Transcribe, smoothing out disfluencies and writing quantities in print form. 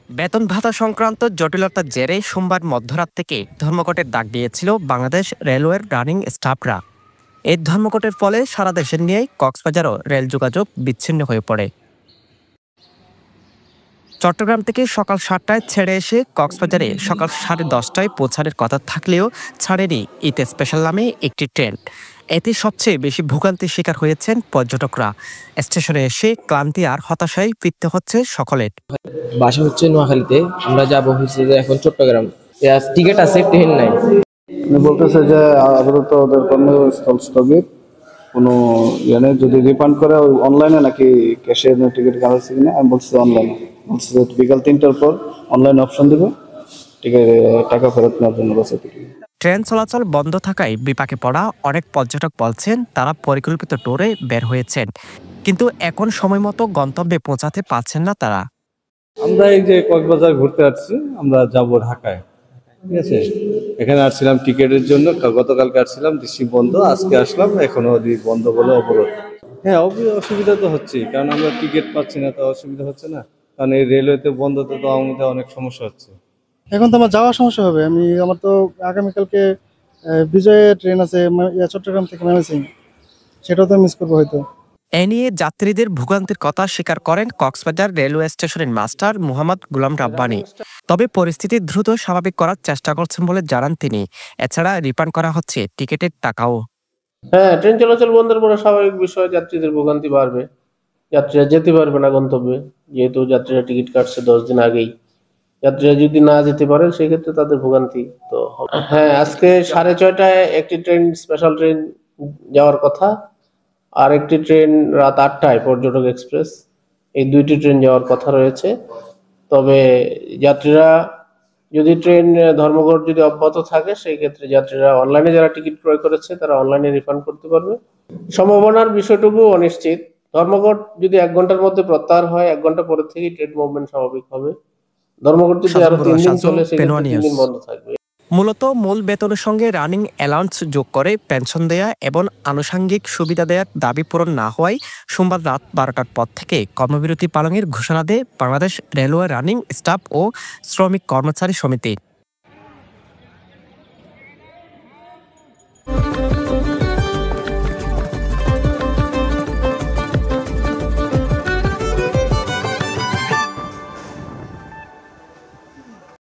বেতন ভাতা সংক্রান্ত জটিলতার জেরে সোমবার মধ্যরাত থেকে ধর্মঘটের ডাক দিয়েছিল বাংলাদেশ রেলওয়ের রানিং স্টাফরা। এই ধর্মঘটের ফলে সারা দেশের নিয়ে কক্সবাজারও রেল যোগাযোগ বিচ্ছিন্ন হয়ে পড়ে। চট্টগ্রাম থেকে সকাল 7টায় ছেড়ে এসে কক্সবাজারে সকাল 10:30টায় পৌঁছানোর কথা থাকলেও ছাড়েনি ঈদ স্পেশাল নামে একটি ট্রেন। এতে সবচেয়ে বেশি ভোগান্তির শিকার হয়েছেন পর্যটকরা। স্টেশনে এসে ক্লান্তি আর হতাশায় ফিরতে হচ্ছে সকলের। বাসা হচ্ছে নোয়াখালীতে, আমরা যাবো হচ্ছে যে এখন চট্টগ্রাম। টিকিট আছে, ট্রেন নাই। বলতেছে যে আপাতত ওদের কর্মস্থল স্থগিত, কোনো নেই, যদি রিফান্ড করে অনলাইনে নাকি ক্যাশে টিকিট কাটাচ্ছে কিনা। আমি বলছি অনলাইনে, বলছি যে বিকাল 3টার পর অনলাইন অপশন দেবে, টিকিট টাকা ফেরত নেওয়ার জন্য বলছে। ট্রেন চলাচল বন্ধ থাকায় বিপাকে পড়া অনেক পর্যটক বলছেন তারা পরিকল্পিত ট্যুরে বের হয়েছেন, কিন্তু এখন সময় মতো গন্তব্যে পৌঁছাতে পারছেন না তারা। আমরা এই যে কক্সবাজার ঘুরতে আসছি, আমরা যাব ঢাকায়, ঠিক আছে। এখানে আসছিলাম টিকিটের জন্য, গতকালকে আসছিলাম, ডিসি বন্ধ, আজকে আসলাম, এখনো বন্ধ বলে অবরোধ। হ্যাঁ, অসুবিধা তো হচ্ছে, কারণ আমরা টিকিট পাচ্ছি না, তো অসুবিধা হচ্ছে না, কারণ এই রেলওয়েতে বন্ধতে তো আমাদের অনেক সমস্যা হচ্ছে। এখন তো আমার যাওয়ার সমস্যা হবে। আমার তো আগামীকালকে বিজয়ের ট্রেন আছে চট্টগ্রাম থেকে ময়মনসিংহ, সেটাও তো মিস করবো হয়তো। এ নিয়ে যাত্রীদের ভোগান্তির কথা স্বীকার করেন কক্সবাজার রেলওয়ে স্টেশনের মাস্টার মোহাম্মদ গুলাম রাব্বানী। তবে পরিস্থিতি দ্রুত স্বাভাবিক করার চেষ্টা করছেন বলে জানান তিনি। এছাড়া রিফান্ড করা হচ্ছে টিকিটের টাকাও। হ্যাঁ, ট্রেন চলাচল বন্ধের পরে স্বাভাবিক বিষয়, যাত্রীদের ভোগান্তি বাড়বে। যাত্রীরা যেতে পারবে না গন্তব্যে, যেহেতু যাত্রীরা টিকিট কাটছে 10 দিন আগেই। যাত্রীরা যদি না যেতে পারে সেক্ষেত্রে তাদের ভোগান্তি তো হবে। হ্যাঁ, আজকে 6:30টায় একটি ট্রেন, স্পেশাল ট্রেন যাওয়ার কথা, আর একটি ট্রেন রাত 8টায় পর্যটক এক্সপ্রেস। এই দুইটি ট্রেন যাওয়ার কথা রয়েছে। তবে যাত্রীরা যদি ট্রেন ধর্মঘট যদি অব্যাহত থাকে, সেই ক্ষেত্রে যাত্রীরা অনলাইনে যারা টিকিট ক্রয় করেছে তারা অনলাইনে রিফান্ড করতে পারবে। সম্ভাবনার বিষয়টুকু অনিশ্চিত। ধর্মঘট যদি 1 ঘন্টার মধ্যে প্রত্যাহার হয়, 1 ঘন্টা পরে থেকেই ট্রেন মুভমেন্ট স্বাভাবিক হবে। ধর্মঘট যদি আরো 3 দিন চলে, সেক্ষেত্রে 3 দিন বন্ধ থাকবে। মূলত মূল বেতনের সঙ্গে রানিং অ্যালাউন্স যোগ করে পেনশন দেয়া এবং আনুষঙ্গিক সুবিধা দেওয়ার দাবি পূরণ না হওয়ায় সোমবার রাত 12টার পর থেকে কর্মবিরতি পালনের ঘোষণা দেয় বাংলাদেশ রেলওয়ে রানিং স্টাফ ও শ্রমিক কর্মচারী সমিতি।